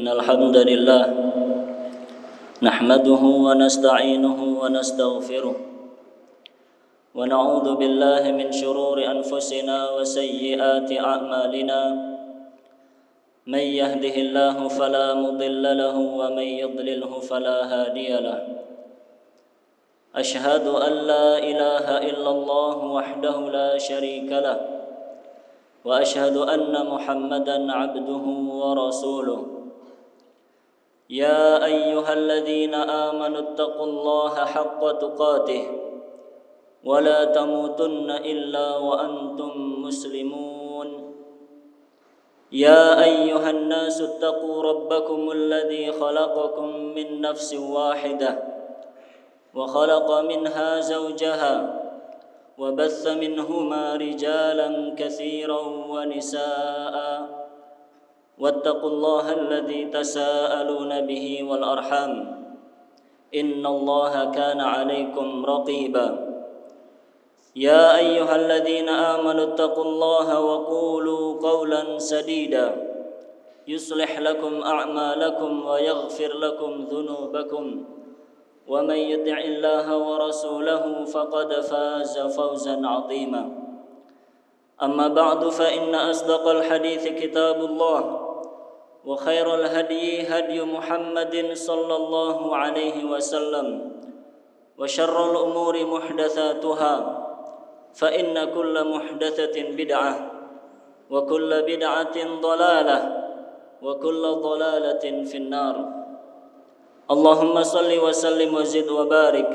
إن الحمد لله نحمده ونستعينه ونستغفره ونعوذ بالله من شرور أنفسنا وسيئات أعمالنا من يهده الله فلا مضل له ومن يضلله فلا هادي له أشهد أن لا إله إلا الله وحده لا شريك له وأشهد أن محمدًا عبده ورسوله يا أيها الذين آمنوا اتقوا الله حق تقاته ولا تموتن إلا وأنتم مسلمون يا أيها الناس اتقوا ربكم الذي خلقكم من نفس واحدة وخلق منها زوجها وبث منهما رجالا كثيرا ونساء واتقوا الله الذي تساءلون به والأرحام إن الله كان عليكم رقيبا يا أيها الذين آمنوا اتقوا الله وقولوا قولا سديدا يصلح لكم أعمالكم ويغفر لكم ذنوبكم ومن يطع الله ورسوله فقد فاز فوزا عظيما أما بعد فإن أصدق الحديث كتاب الله وخير الهدي هدي محمد صلى الله عليه وسلم وشر الأمور محدثاتها فإن كل محدثة بدعة وكل بدعة ضلالة وكل ضلالة في النار اللهم صل وسلم وزد وبارك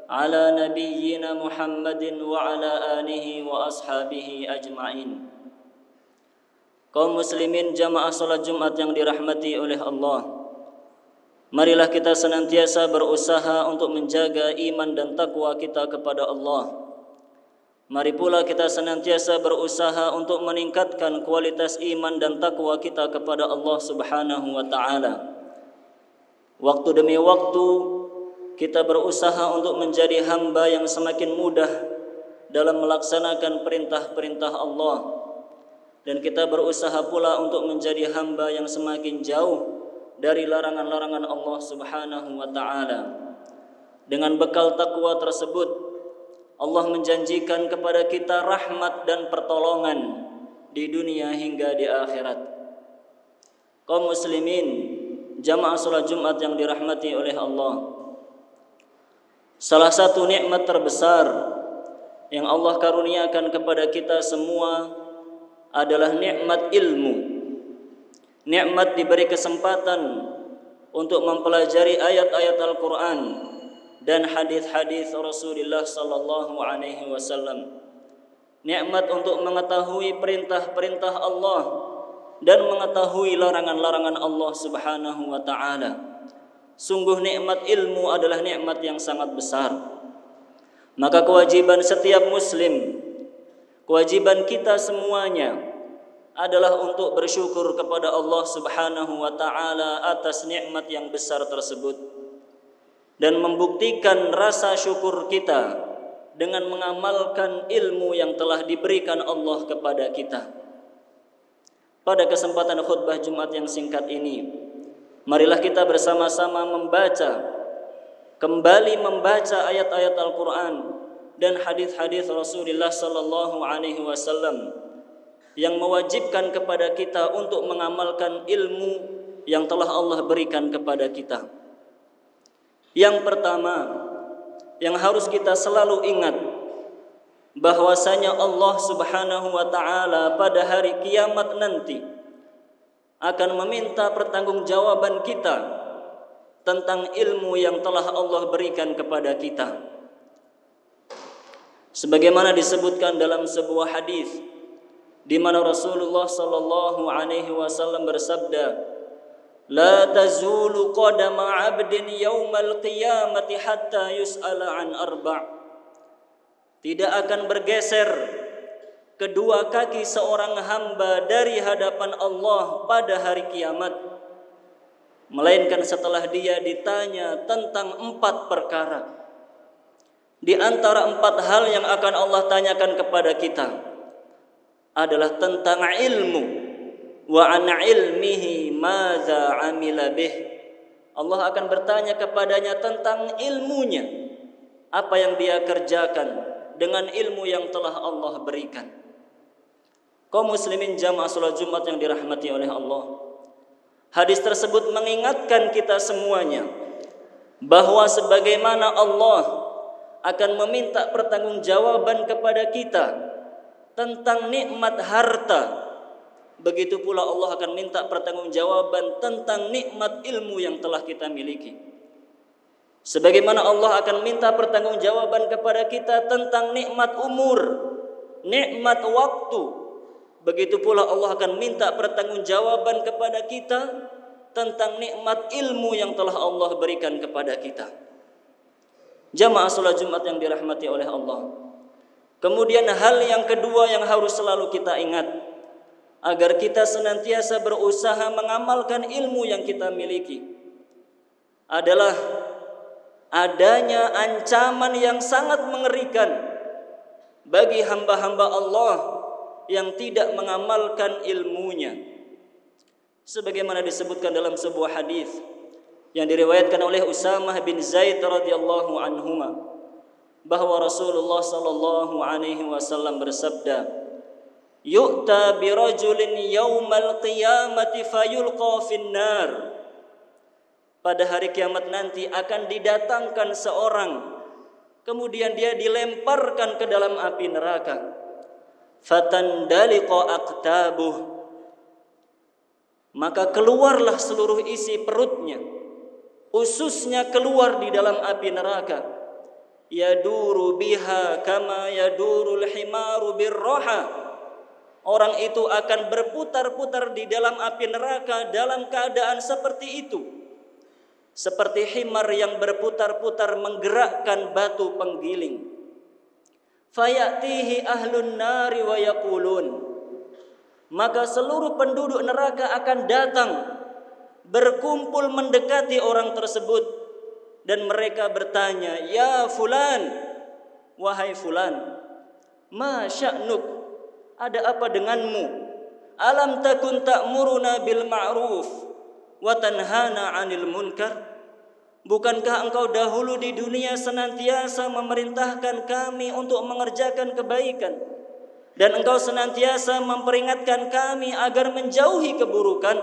على نبينا محمد وعلى آله وأصحابه أجمعين. Kaum muslimin jamaah salat Jumat yang dirahmati oleh Allah, marilah kita senantiasa berusaha untuk menjaga iman dan takwa kita kepada Allah. Mari pula kita senantiasa berusaha untuk meningkatkan kualitas iman dan takwa kita kepada Allah Subhanahu wa taala. Waktu demi waktu kita berusaha untuk menjadi hamba yang semakin mudah dalam melaksanakan perintah-perintah Allah, dan kita berusaha pula untuk menjadi hamba yang semakin jauh dari larangan-larangan Allah Subhanahu wa taala. Dengan bekal takwa tersebut, Allah menjanjikan kepada kita rahmat dan pertolongan di dunia hingga di akhirat. Kaum muslimin jamaah salat Jumat yang dirahmati oleh Allah, salah satu nikmat terbesar yang Allah karuniakan kepada kita semua adalah nikmat ilmu. Nikmat diberi kesempatan untuk mempelajari ayat-ayat Al-Quran dan hadis-hadis Rasulullah sallallahu alaihi wasallam. Nikmat untuk mengetahui perintah-perintah Allah dan mengetahui larangan-larangan Allah Subhanahu wa taala. Sungguh nikmat ilmu adalah nikmat yang sangat besar. Maka kewajiban setiap muslim, kewajiban kita semuanya adalah untuk bersyukur kepada Allah Subhanahu wa taala atas nikmat yang besar tersebut, dan membuktikan rasa syukur kita dengan mengamalkan ilmu yang telah diberikan Allah kepada kita. Pada kesempatan khutbah Jumat yang singkat ini, marilah kita bersama-sama kembali membaca ayat-ayat Al-Quran dan hadis-hadis Rasulullah sallallahu alaihi wasallam yang mewajibkan kepada kita untuk mengamalkan ilmu yang telah Allah berikan kepada kita. Yang pertama yang harus kita selalu ingat, bahwasanya Allah Subhanahu wa taala pada hari kiamat nanti akan meminta pertanggungjawaban kita tentang ilmu yang telah Allah berikan kepada kita. Sebagaimana disebutkan dalam sebuah hadis di mana Rasulullah sallallahu alaihi wasallam bersabda, "La tazulu qadama 'abdin yaumal qiyamati hatta yus'ala an arba'." Tidak akan bergeser kedua kaki seorang hamba dari hadapan Allah pada hari kiamat, melainkan setelah dia ditanya tentang 4 perkara. Di antara 4 hal yang akan Allah tanyakan kepada kita adalah tentang ilmu wa an ilmihi madza amila bih. Allah akan bertanya kepadanya tentang ilmunya, apa yang dia kerjakan dengan ilmu yang telah Allah berikan. Kaum muslimin jamaah salat Jumat yang dirahmati oleh Allah, hadis tersebut mengingatkan kita semuanya bahwa sebagaimana Allah akan meminta pertanggungjawaban kepada kita tentang nikmat harta, begitu pula Allah akan minta pertanggungjawaban tentang nikmat ilmu yang telah kita miliki. Sebagaimana Allah akan minta pertanggungjawaban kepada kita tentang nikmat umur, nikmat waktu, begitu pula Allah akan minta pertanggungjawaban kepada kita tentang nikmat ilmu yang telah Allah berikan kepada kita. Jamaah salat Jumat yang dirahmati oleh Allah. Kemudian hal yang kedua yang harus selalu kita ingat, agar kita senantiasa berusaha mengamalkan ilmu yang kita miliki, adalah adanya ancaman yang sangat mengerikan bagi hamba-hamba Allah yang tidak mengamalkan ilmunya. Sebagaimana disebutkan dalam sebuah hadis yang diriwayatkan oleh Usamah bin Zaid radhiyallahu anhuma, bahwa Rasulullah sallallahu alaihi wasallam bersabda, "Yu'ta bi rajulin yaumal qiyamati fayulqa finnar." Pada hari kiamat nanti akan didatangkan seorang, kemudian dia dilemparkan ke dalam api neraka. Fatandaliqa aqtabuh, maka keluarlah seluruh isi perutnya, ususnya keluar di dalam api neraka. Yaduru biha kama yadurul himaru birroha. Orang itu akan berputar-putar di dalam api neraka dalam keadaan seperti itu, seperti himar yang berputar-putar menggerakkan batu penggiling. Fayatihi ahlun nari wa yaqulun, maka seluruh penduduk neraka akan datang berkumpul mendekati orang tersebut, dan mereka bertanya, "Ya fulan, wahai fulan, ma sya'nuk, ada apa denganmu? Alam takun ta'muruna bil ma'ruf wa tanhana 'anil munkar?" Bukankah engkau dahulu di dunia senantiasa memerintahkan kami untuk mengerjakan kebaikan, dan engkau senantiasa memperingatkan kami agar menjauhi keburukan?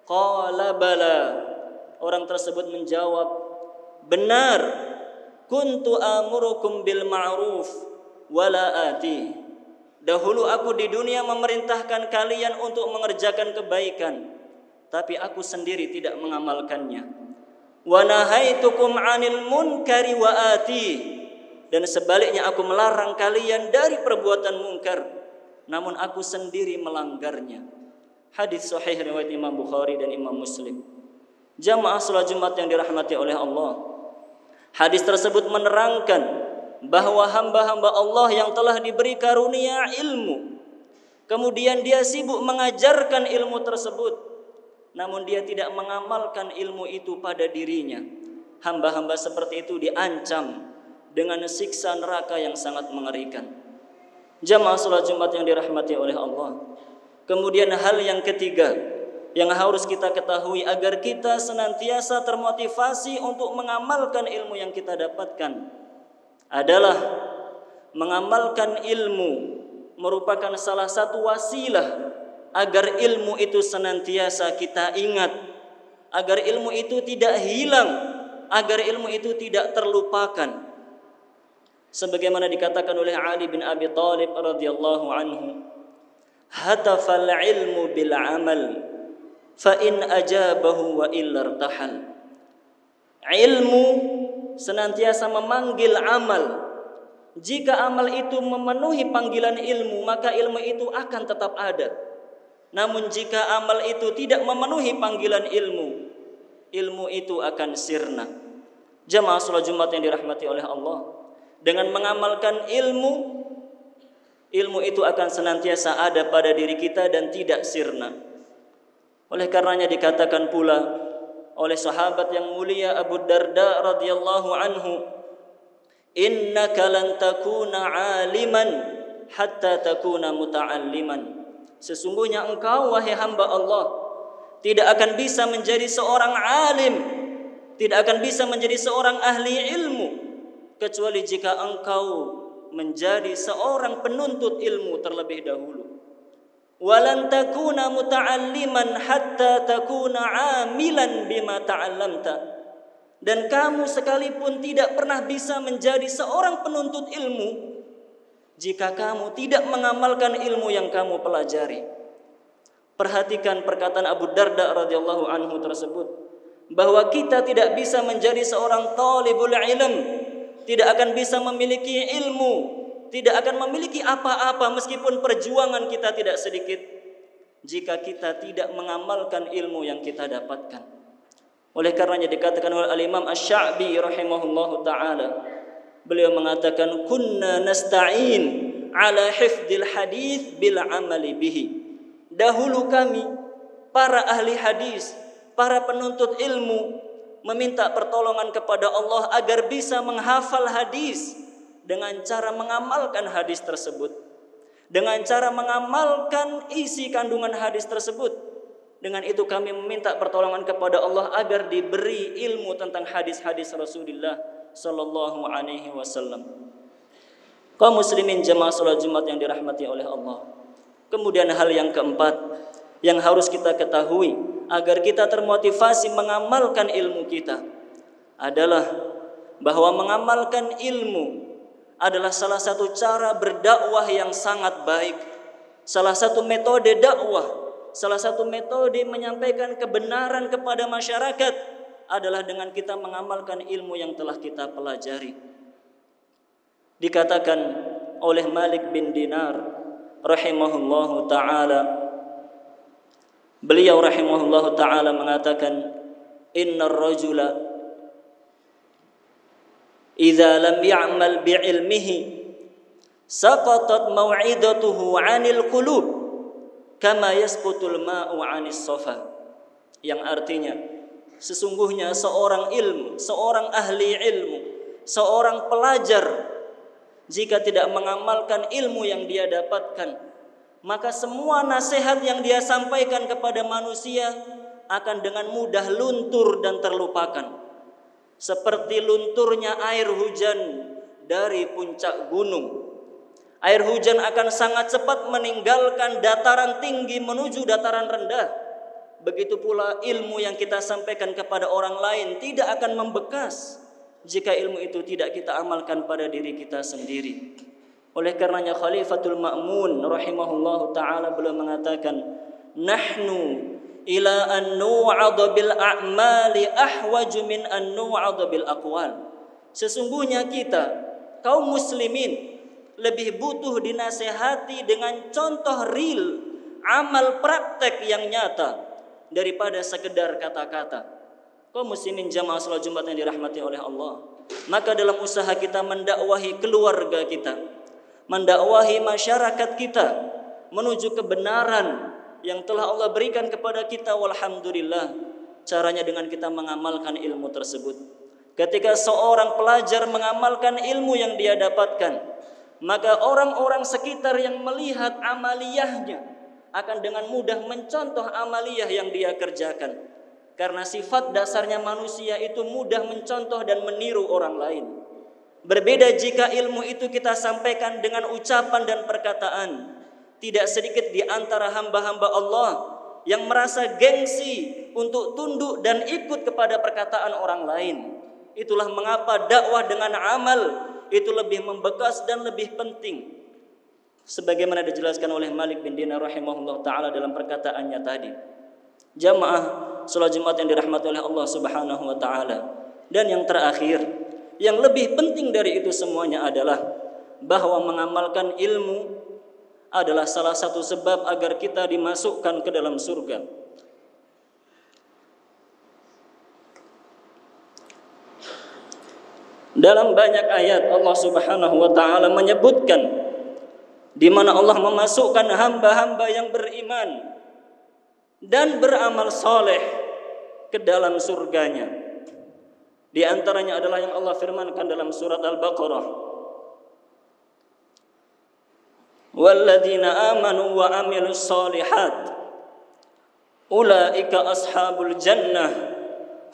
Qala bala. Orang tersebut menjawab, benar. Kuntu amurukum bil ma'ruf wala ati. Dahulu aku di dunia memerintahkan kalian untuk mengerjakan kebaikan, tapi aku sendiri tidak mengamalkannya. Wa nahaitukum 'anil munkari wa ati. Dan sebaliknya aku melarang kalian dari perbuatan mungkar, namun aku sendiri melanggarnya. Hadis sahih riwayat Imam Bukhari dan Imam Muslim. Jamaah salat Jumat yang dirahmati oleh Allah, hadis tersebut menerangkan bahwa hamba-hamba Allah yang telah diberi karunia ilmu, kemudian dia sibuk mengajarkan ilmu tersebut, namun dia tidak mengamalkan ilmu itu pada dirinya, hamba-hamba seperti itu diancam dengan siksa neraka yang sangat mengerikan. Jamaah salat Jumat yang dirahmati oleh Allah. Kemudian hal yang ketiga yang harus kita ketahui agar kita senantiasa termotivasi untuk mengamalkan ilmu yang kita dapatkan adalah mengamalkan ilmu merupakan salah satu wasilah agar ilmu itu senantiasa kita ingat, agar ilmu itu tidak hilang, agar ilmu itu tidak terlupakan. Sebagaimana dikatakan oleh Ali bin Abi Thalib radhiyallahu anhu, hatafal ilmu bil amal fa in ajabahu wa illa irtahal. Ilmu senantiasa memanggil amal. Jika amal itu memenuhi panggilan ilmu, maka ilmu itu akan tetap ada. Namun jika amal itu tidak memenuhi panggilan ilmu, ilmu itu akan sirna. Jamaah salat Jumat yang dirahmati oleh Allah, dengan mengamalkan ilmu, ilmu itu akan senantiasa ada pada diri kita dan tidak sirna. Oleh karenanya dikatakan pula oleh sahabat yang mulia Abu Darda radhiyallahu anhu, innaka lan takuna aliman hatta takuna muta'alliman. Sesungguhnya engkau wahai hamba Allah tidak akan bisa menjadi seorang alim, tidak akan bisa menjadi seorang ahli ilmu kecuali jika engkau menjadi seorang penuntut ilmu terlebih dahulu. Walan takuna muta'alliman hatta takuna 'amilan bima ta'allamta. Dan kamu sekalipun tidak pernah bisa menjadi seorang penuntut ilmu jika kamu tidak mengamalkan ilmu yang kamu pelajari. Perhatikan perkataan Abu Darda radhiyallahu anhu tersebut, bahwa kita tidak bisa menjadi seorang talibul ilm, tidak akan bisa memiliki ilmu, tidak akan memiliki apa-apa meskipun perjuangan kita tidak sedikit jika kita tidak mengamalkan ilmu yang kita dapatkan. Oleh karenanya dikatakan oleh Al-Imam Asy-Sya'bi rahimahullahu taala, beliau mengatakan kunna nasta'in ala hifdzil hadits bil amali bihi. Dahulu kami para ahli hadis, para penuntut ilmu meminta pertolongan kepada Allah agar bisa menghafal hadis dengan cara mengamalkan hadis tersebut, dengan cara mengamalkan isi kandungan hadis tersebut. Dengan itu kami meminta pertolongan kepada Allah agar diberi ilmu tentang hadis-hadis Rasulullah sallallahu alaihi wasallam. Kaum muslimin jemaah salat Jumat yang dirahmati oleh Allah. Kemudian hal yang keempat yang harus kita ketahui agar kita termotivasi mengamalkan ilmu kita adalah bahwa mengamalkan ilmu adalah salah satu cara berdakwah yang sangat baik. Salah satu metode dakwah, salah satu metode menyampaikan kebenaran kepada masyarakat adalah dengan kita mengamalkan ilmu yang telah kita pelajari. Dikatakan oleh Malik bin Dinar rahimahullahu ta'ala, beliau rahimahullahu ta'ala mengatakan, innar rajula idza lam ya'mal bi'ilmihi saqatat maw'idatuhu 'anil qulub kama yasqutul ma'u 'anis safa. Yang artinya sesungguhnya seorang ilmu, seorang ahli ilmu, seorang pelajar jika tidak mengamalkan ilmu yang dia dapatkan, maka semua nasihat yang dia sampaikan kepada manusia akan dengan mudah luntur dan terlupakan. Seperti lunturnya air hujan dari puncak gunung. Air hujan akan sangat cepat meninggalkan dataran tinggi menuju dataran rendah. Begitu pula ilmu yang kita sampaikan kepada orang lain tidak akan membekas jika ilmu itu tidak kita amalkan pada diri kita sendiri. Oleh karenanya Khalifatul Ma'mun rahimahullahu ta'ala beliau mengatakan, nahnu ila an nu'adha bil a'mali ahwaju min an nu'adha bil aqwal. Sesungguhnya kita kaum muslimin lebih butuh dinasehati dengan contoh real, amal praktek yang nyata daripada sekedar kata-kata. Kaum muslimin jamaah salat Jumat yang dirahmati oleh Allah, maka dalam usaha kita mendakwahi keluarga kita, mendakwahi masyarakat kita menuju kebenaran yang telah Allah berikan kepada kita, walhamdulillah, caranya dengan kita mengamalkan ilmu tersebut. Ketika seorang pelajar mengamalkan ilmu yang dia dapatkan, maka orang-orang sekitar yang melihat amaliyahnya akan dengan mudah mencontoh amaliyah yang dia kerjakan. Karena sifat dasarnya manusia itu mudah mencontoh dan meniru orang lain. Berbeda jika ilmu itu kita sampaikan dengan ucapan dan perkataan. Tidak sedikit di antara hamba-hamba Allah yang merasa gengsi untuk tunduk dan ikut kepada perkataan orang lain. Itulah mengapa dakwah dengan amal itu lebih membekas dan lebih penting. Sebagaimana dijelaskan oleh Malik bin Dinar rahimahullah ta'ala dalam perkataannya tadi. Jamaah salat Jumat yang dirahmati oleh Allah Subhanahu wa taala. Dan yang terakhir, yang lebih penting dari itu semuanya adalah bahwa mengamalkan ilmu adalah salah satu sebab agar kita dimasukkan ke dalam surga. Dalam banyak ayat Allah Subhanahu wa taala menyebutkan di mana Allah memasukkan hamba-hamba yang beriman dan beramal soleh ke dalam surganya. Di antaranya adalah yang Allah firmankan dalam surat Al-Baqarah. walladzina amanu wa amilus solihat ulaika ashabul jannah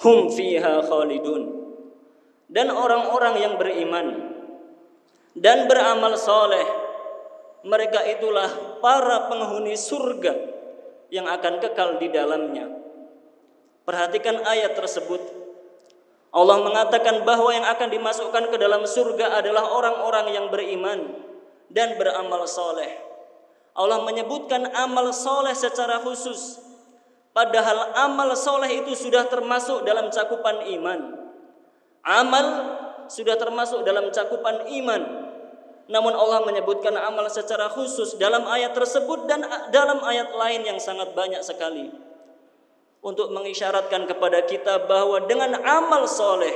hum fiha khalidun. Dan orang-orang yang beriman dan beramal soleh, mereka itulah para penghuni surga yang akan kekal di dalamnya. Perhatikan ayat tersebut. Allah mengatakan bahwa yang akan dimasukkan ke dalam surga adalah orang-orang yang beriman dan beramal soleh. Allah menyebutkan amal soleh secara khusus, padahal amal soleh itu sudah termasuk dalam cakupan iman. Amal sudah termasuk dalam cakupan iman, namun Allah menyebutkan amal secara khusus dalam ayat tersebut dan dalam ayat lain yang sangat banyak sekali, untuk mengisyaratkan kepada kita bahwa dengan amal soleh,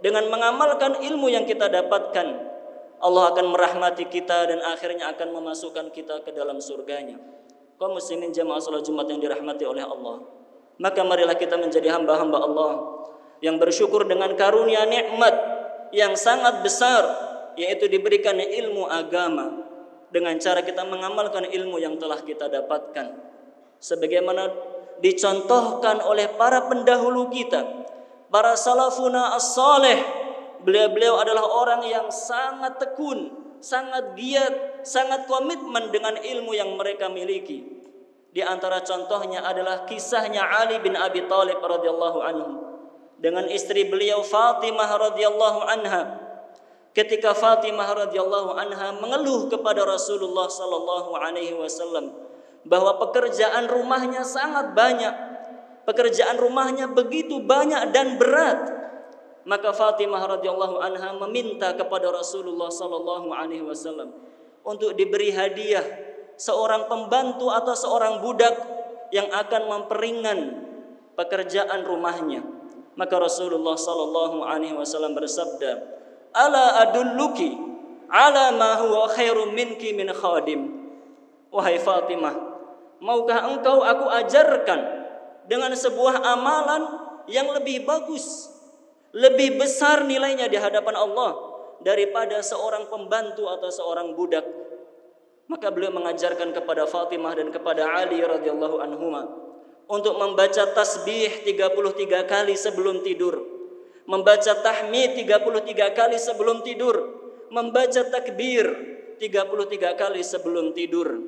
dengan mengamalkan ilmu yang kita dapatkan, Allah akan merahmati kita dan akhirnya akan memasukkan kita ke dalam surganya. Kaum muslimin jamaah salat Jumat yang dirahmati oleh Allah, maka marilah kita menjadi hamba-hamba Allah yang bersyukur dengan karunia nikmat yang sangat besar, yaitu diberikan ilmu agama dengan cara kita mengamalkan ilmu yang telah kita dapatkan, sebagaimana dicontohkan oleh para pendahulu kita, para salafuna as-salih. Beliau adalah orang yang sangat tekun, sangat giat, sangat komitmen dengan ilmu yang mereka miliki. Di antara contohnya adalah kisahnya Ali bin Abi Thalib radhiyallahu anhu dengan istri beliau Fatimah radhiyallahu anha. Ketika Fatimah radhiyallahu anha mengeluh kepada Rasulullah sallallahu alaihi wasallam bahwa pekerjaan rumahnya sangat banyak, pekerjaan rumahnya begitu banyak dan berat, maka Fatimah radhiyallahu anha meminta kepada Rasulullah sallallahu alaihi wasallam untuk diberi hadiah seorang pembantu atau seorang budak yang akan memperingan pekerjaan rumahnya. Maka Rasulullah sallallahu alaihi wasallam bersabda, "Ala adulluki ala ma huwa khairum minki min khadim." Wahai Fatimah, maukah engkau aku ajarkan dengan sebuah amalan yang lebih bagus, lebih besar nilainya di hadapan Allah daripada seorang pembantu atau seorang budak? Maka beliau mengajarkan kepada Fatimah dan kepada Ali radhiyallahu anhuma untuk membaca tasbih 33 kali sebelum tidur, membaca tahmid 33 kali sebelum tidur, membaca takbir 33 kali sebelum tidur.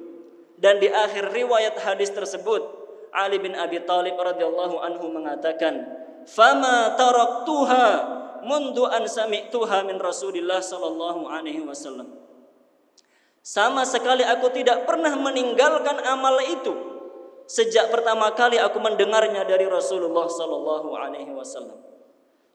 Dan di akhir riwayat hadis tersebut, Ali bin Abi Thalib radhiyallahu anhu mengatakan, "Fama taraktuha mundu an sami'tuha min Rasulillah sallallahu alaihi wasallam." Sama sekali aku tidak pernah meninggalkan amal itu sejak pertama kali aku mendengarnya dari Rasulullah sallallahu alaihi wasallam.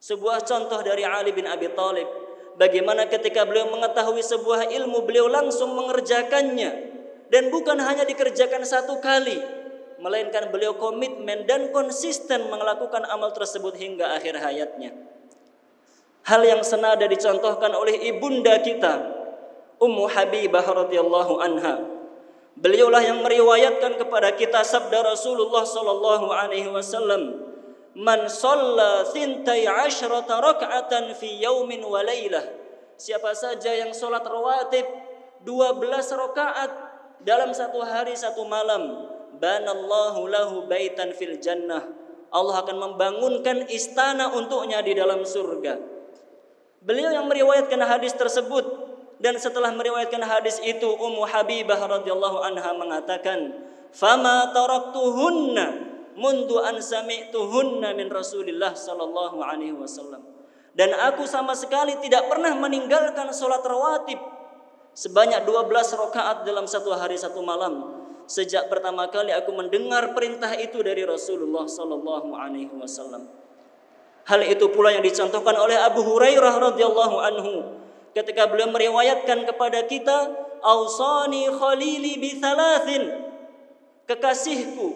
Sebuah contoh dari Ali bin Abi Thalib, bagaimana ketika beliau mengetahui sebuah ilmu, beliau langsung mengerjakannya, dan bukan hanya dikerjakan satu kali, melainkan beliau komitmen dan konsisten melakukan amal tersebut hingga akhir hayatnya. Hal yang senada dicontohkan oleh ibunda kita Ummu Habibah radhiyallahu anha. Beliaulah yang meriwayatkan kepada kita sabda Rasulullah sallallahu alaihi wasallam, "Man shalla 12 rak'atan fi yaumin wa lailah." Siapa saja yang salat rawatib 12 rakaat dalam satu hari satu malam, banallahu lahu baitan fil jannah. Allah akan membangunkan istana untuknya di dalam surga. Beliau yang meriwayatkan hadis tersebut, dan setelah meriwayatkan hadis itu, Ummu Habibah radhiyallahu anha mengatakan, "Fama taraktuhunna mundu an sami'tuhunna min Rasulillah sallallahu alaihi wasallam." Dan aku sama sekali tidak pernah meninggalkan salat rawatib sebanyak 12 rakaat dalam satu hari satu malam sejak pertama kali aku mendengar perintah itu dari Rasulullah sallallahu alaihi wasallam. Hal itu pula yang dicontohkan oleh Abu Hurairah radhiyallahu anhu ketika beliau meriwayatkan kepada kita, "Ausani khalili bi thalathin." Kekasihku,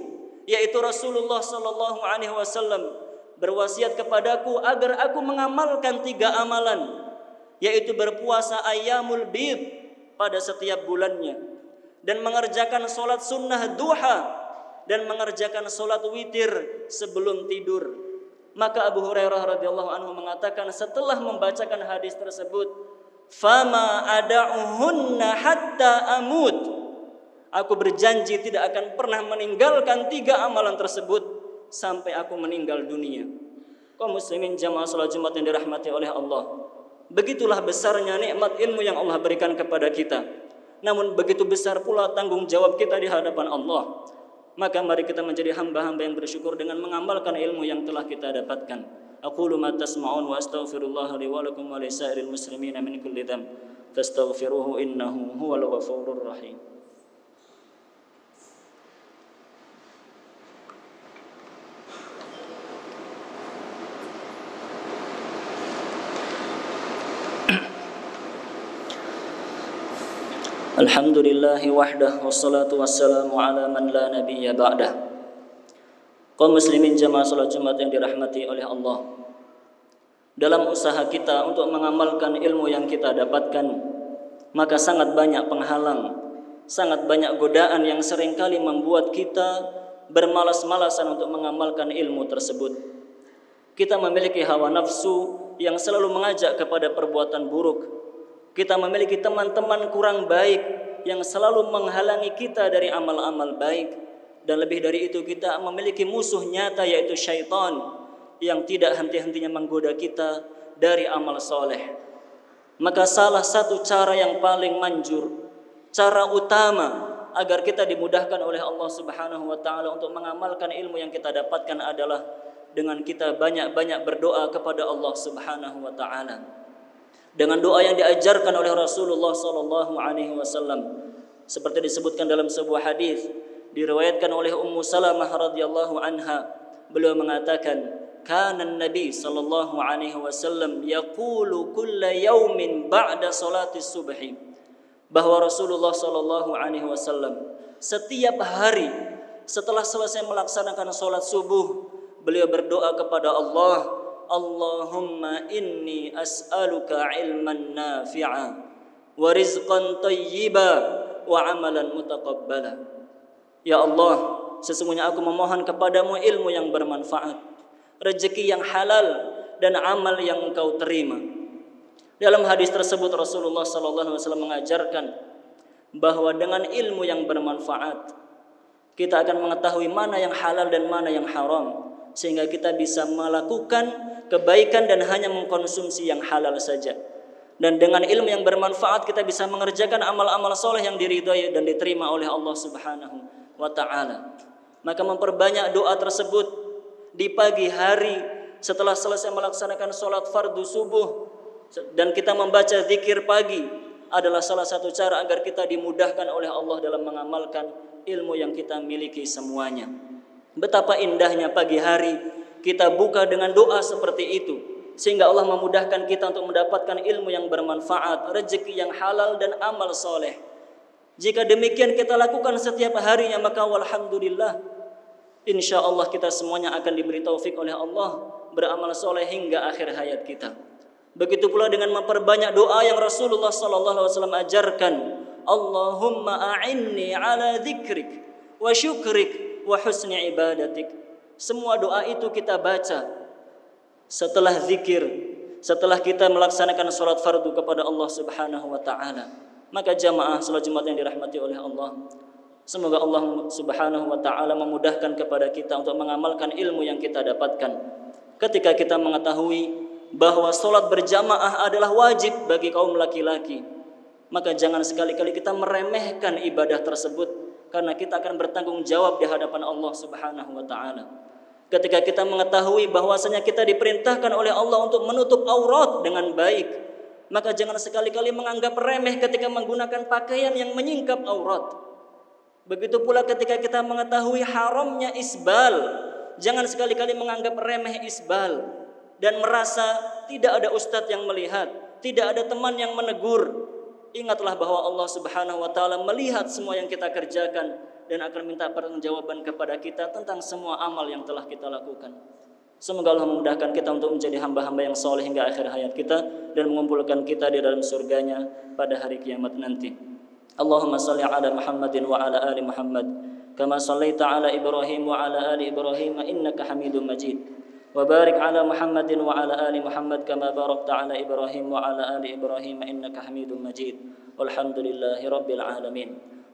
yaitu Rasulullah sallallahu alaihi wasallam, berwasiat kepadaku agar aku mengamalkan 3 amalan, yaitu berpuasa ayyamul bid pada setiap bulannya, dan mengerjakan salat sunnah duha, dan mengerjakan salat witir sebelum tidur. Maka Abu Hurairah radhiyallahu anhu mengatakan setelah membacakan hadis tersebut, "Fama ada'uhunna hatta amut." Aku berjanji tidak akan pernah meninggalkan 3 amalan tersebut sampai aku meninggal dunia. Kaum muslimin jamaah salat Jumat yang dirahmati oleh Allah. Begitulah besarnya nikmat ilmu yang Allah berikan kepada kita. Namun begitu besar pula tanggung jawab kita di hadapan Allah. Maka mari kita menjadi hamba-hamba yang bersyukur dengan mengamalkan ilmu yang telah kita dapatkan. Aqulu ma tasma'un wa astaghfirullah li wa lakum wa li sa'iril muslimina min kulli dhanb fastaghfiruhu innahu huwal ghafurur rahim. Alhamdulillahi wahdah wassalatu wassalamu ala man la nabiyya ba'dah. Kaum muslimin jamaah salat Jumat yang dirahmati oleh Allah. Dalam usaha kita untuk mengamalkan ilmu yang kita dapatkan, maka sangat banyak penghalang, sangat banyak godaan yang seringkali membuat kita bermalas-malasan untuk mengamalkan ilmu tersebut. Kita memiliki hawa nafsu yang selalu mengajak kepada perbuatan buruk. Kita memiliki teman-teman kurang baik yang selalu menghalangi kita dari amal-amal baik. Dan lebih dari itu kita memiliki musuh nyata yaitu syaitan yang tidak henti-hentinya menggoda kita dari amal soleh. Maka salah satu cara yang paling manjur, cara utama agar kita dimudahkan oleh Allah Subhanahu wa taala untuk mengamalkan ilmu yang kita dapatkan adalah dengan kita banyak-banyak berdoa kepada Allah Subhanahu wa taala. Dengan doa yang diajarkan oleh Rasulullah sallallahu alaihi wasallam seperti disebutkan dalam sebuah hadis diriwayatkan oleh Ummu Salamah radhiyallahu anha, beliau mengatakan kana an-nabi sallallahu alaihi wasallam yaqulu kulla yaumin ba'da salati subhi, bahwa Rasulullah sallallahu alaihi wasallam setiap hari setelah selesai melaksanakan salat subuh beliau berdoa kepada Allah, Allahumma inni as'aluka ilman nafi'a wa rizqan tayyiba wa amalan mutaqabbala. Ya Allah, sesungguhnya aku memohon kepadamu ilmu yang bermanfaat, rezeki yang halal dan amal yang engkau terima. Dalam hadis tersebut Rasulullah sallallahu alaihi wasallam mengajarkan bahwa dengan ilmu yang bermanfaat kita akan mengetahui mana yang halal dan mana yang haram, sehingga kita bisa melakukan kebaikan dan hanya mengkonsumsi yang halal saja. Dan dengan ilmu yang bermanfaat kita bisa mengerjakan amal-amal soleh yang diridhai dan diterima oleh Allah Subhanahu wa taala. Maka memperbanyak doa tersebut di pagi hari setelah selesai melaksanakan salat fardu subuh dan kita membaca zikir pagi adalah salah satu cara agar kita dimudahkan oleh Allah dalam mengamalkan ilmu yang kita miliki semuanya. Betapa indahnya pagi hari kita buka dengan doa seperti itu, sehingga Allah memudahkan kita untuk mendapatkan ilmu yang bermanfaat, rezeki yang halal dan amal soleh. Jika demikian kita lakukan setiap harinya, maka walhamdulillah, insya Allah kita semuanya akan diberi taufik oleh Allah beramal soleh hingga akhir hayat kita. Begitu pula dengan memperbanyak doa yang Rasulullah SAW ajarkan, Allahumma a'inni ala dzikrik wa syukrik wa husni ibadatik. Semua doa itu kita baca setelah zikir, setelah kita melaksanakan salat fardu kepada Allah Subhanahu wa taala. Maka jamaah salat Jumat yang dirahmati oleh Allah, semoga Allah Subhanahu wa taala memudahkan kepada kita untuk mengamalkan ilmu yang kita dapatkan. Ketika kita mengetahui bahwa salat berjamaah adalah wajib bagi kaum laki-laki, maka jangan sekali-kali kita meremehkan ibadah tersebut, karena kita akan bertanggung jawab di hadapan Allah Subhanahu wa taala. Ketika kita mengetahui bahwasanya kita diperintahkan oleh Allah untuk menutup aurat dengan baik, maka jangan sekali-kali menganggap remeh ketika menggunakan pakaian yang menyingkap aurat. Begitu pula ketika kita mengetahui haramnya isbal, jangan sekali-kali menganggap remeh isbal dan merasa tidak ada ustadz yang melihat, tidak ada teman yang menegur. Ingatlah bahwa Allah Subhanahu wa taala melihat semua yang kita kerjakan dan akan minta pertanggungjawaban kepada kita tentang semua amal yang telah kita lakukan. Semoga Allah memudahkan kita untuk menjadi hamba-hamba yang soleh hingga akhir hayat kita dan mengumpulkan kita di dalam surganya pada hari kiamat nanti. Allahumma salli ala Muhammadin wa ala ali Muhammad kama sallaita ala Ibrahim wa ala ali Ibrahim innaka Hamidum Majid. Wa barik ala Muhammadin wa ala ali Muhammad kama barakta ala Ibrahim wa ala ali Ibrahim innaka Hamidum Majid. Walhamdulillahi rabbil alamin.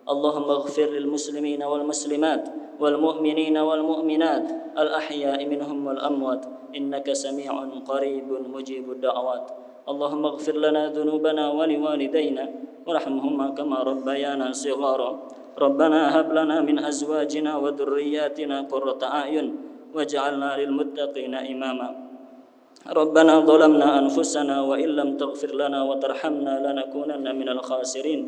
اللهم اغفر للمسلمين والمسلمات والمؤمنين والمؤمنات الأحياء منهم والأموات إنك سميع قريب مجيب الدعوات. اللهم اغفر لنا ذنوبنا ولوالدينا وارحمهما كما ربيانا صغارا. ربنا هب لنا من أزواجنا وذرياتنا قرة أعين واجعلنا للمتقين إماما. ربنا ظلمنا أنفسنا وإن لم تغفر لنا وترحمنا لنكونن من الخاسرين.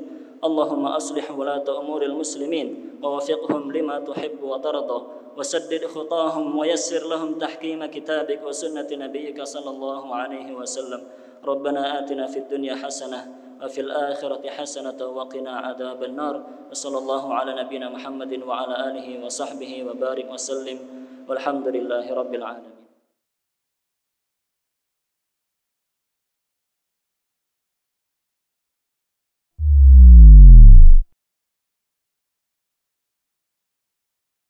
اللهم أصلح ولاة أمور المسلمين ووفقهم لما تحب وترضى وسدد خطاهم ويسر لهم تحكيم كتابك وسنة نبيك صلى الله عليه وسلم. ربنا آتنا في الدنيا حسنة وفي الآخرة حسنة وقنا عذاب النار. وصلى الله على نبينا محمد وعلى آله وصحبه وبارك وسلم والحمد لله رب العالمين.